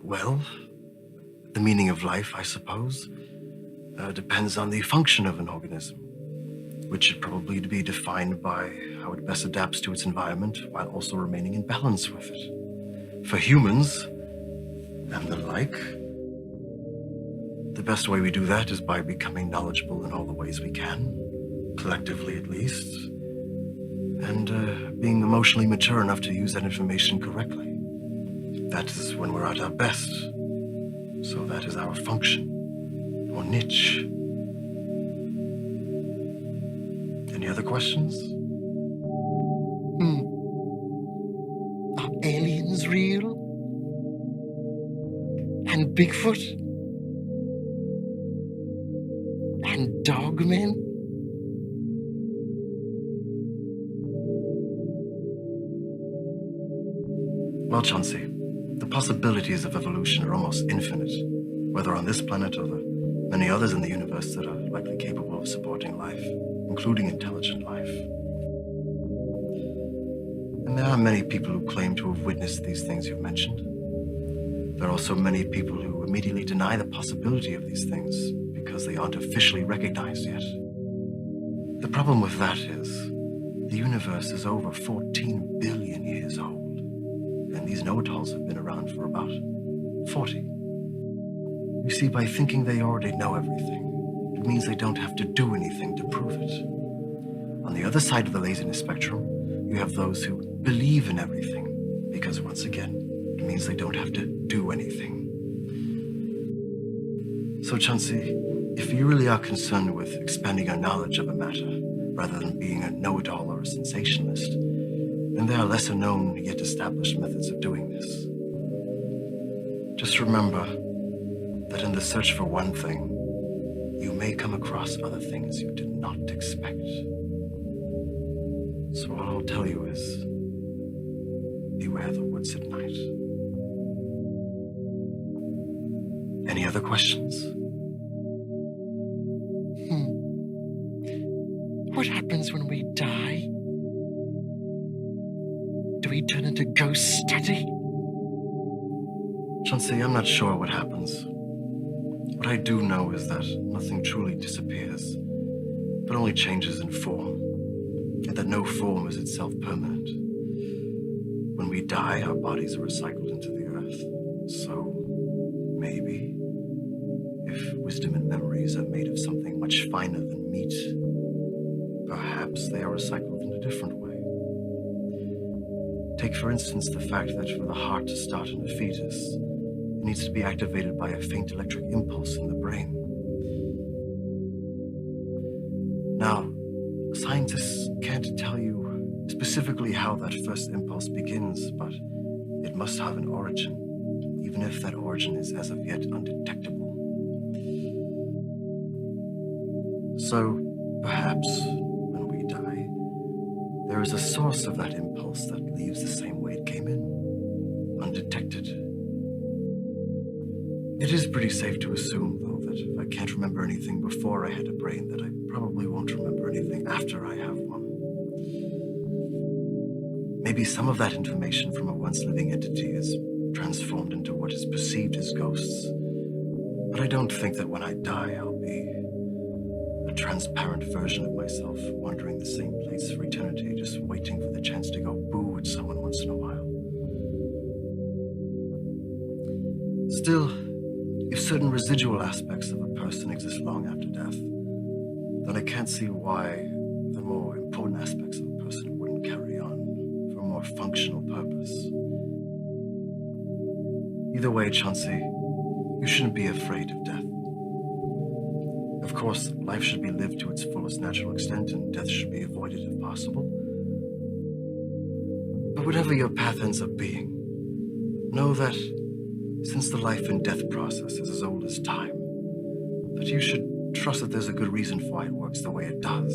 Well, the meaning of life, I suppose, depends on the function of an organism, which should probably be defined by how it best adapts to its environment while also remaining in balance with it. For humans and the like, the best way we do that is by becoming knowledgeable in all the ways we can, collectively at least, and being emotionally mature enough to use that information correctly. That is when we're at our best. So that is our function, or niche. Any other questions? Are aliens real? And Bigfoot? And dogmen? Well, Chauncey, the possibilities of evolution are almost infinite, whether on this planet or the many others in the universe that are likely capable of supporting life, including intelligent life. And there are many people who claim to have witnessed these things you've mentioned. There are also many people who immediately deny the possibility of these things because they aren't officially recognized yet. The problem with that is the universe is over 14 billion years old. And these know-it-alls have been around for about 40. You see, by thinking they already know everything, it means they don't have to do anything to prove it. On the other side of the laziness spectrum, you have those who believe in everything, because once again, it means they don't have to do anything. So, Chauncey, if you really are concerned with expanding your knowledge of a matter, rather than being a know-it-all or a sensationalist, and there are lesser known yet established methods of doing this. Just remember that in the search for one thing, you may come across other things you did not expect. So all I'll tell you is, beware the woods at night. Any other questions? What happens when we die? Do we turn into ghosts, Daddy? Chauncey, I'm not sure what happens. What I do know is that nothing truly disappears, but only changes in form, and that no form is itself permanent. When we die, our bodies are recycled into the earth. So, maybe, if wisdom and memories are made of something much finer than meat, perhaps they are recycled in a different way. Take, for instance, the fact that for the heart to start in a fetus, it needs to be activated by a faint electric impulse in the brain. Now, scientists can't tell you specifically how that first impulse begins, but it must have an origin, even if that origin is as of yet undetectable. So, perhaps, when we die, there is a source of that impulse that leaves the same way it came in, undetected. It is pretty safe to assume, though, that if I can't remember anything before I had a brain, that I probably won't remember anything after I have one. Maybe some of that information from a once living entity is transformed into what is perceived as ghosts, but I don't think that when I die I'll be a transparent version of myself wandering the same place for eternity, just waiting for the chance to go boo at someone once in a while. Still, if certain residual aspects of a person exist long after death, then I can't see why the more important aspects of a person wouldn't carry on for a more functional purpose. Either way, Chauncey, you shouldn't be afraid of death. Of course, life should be lived to its fullest natural extent, and death should be avoided if possible. But whatever your path ends up being, know that since the life and death process is as old as time, that you should trust that there's a good reason for why it works the way it does.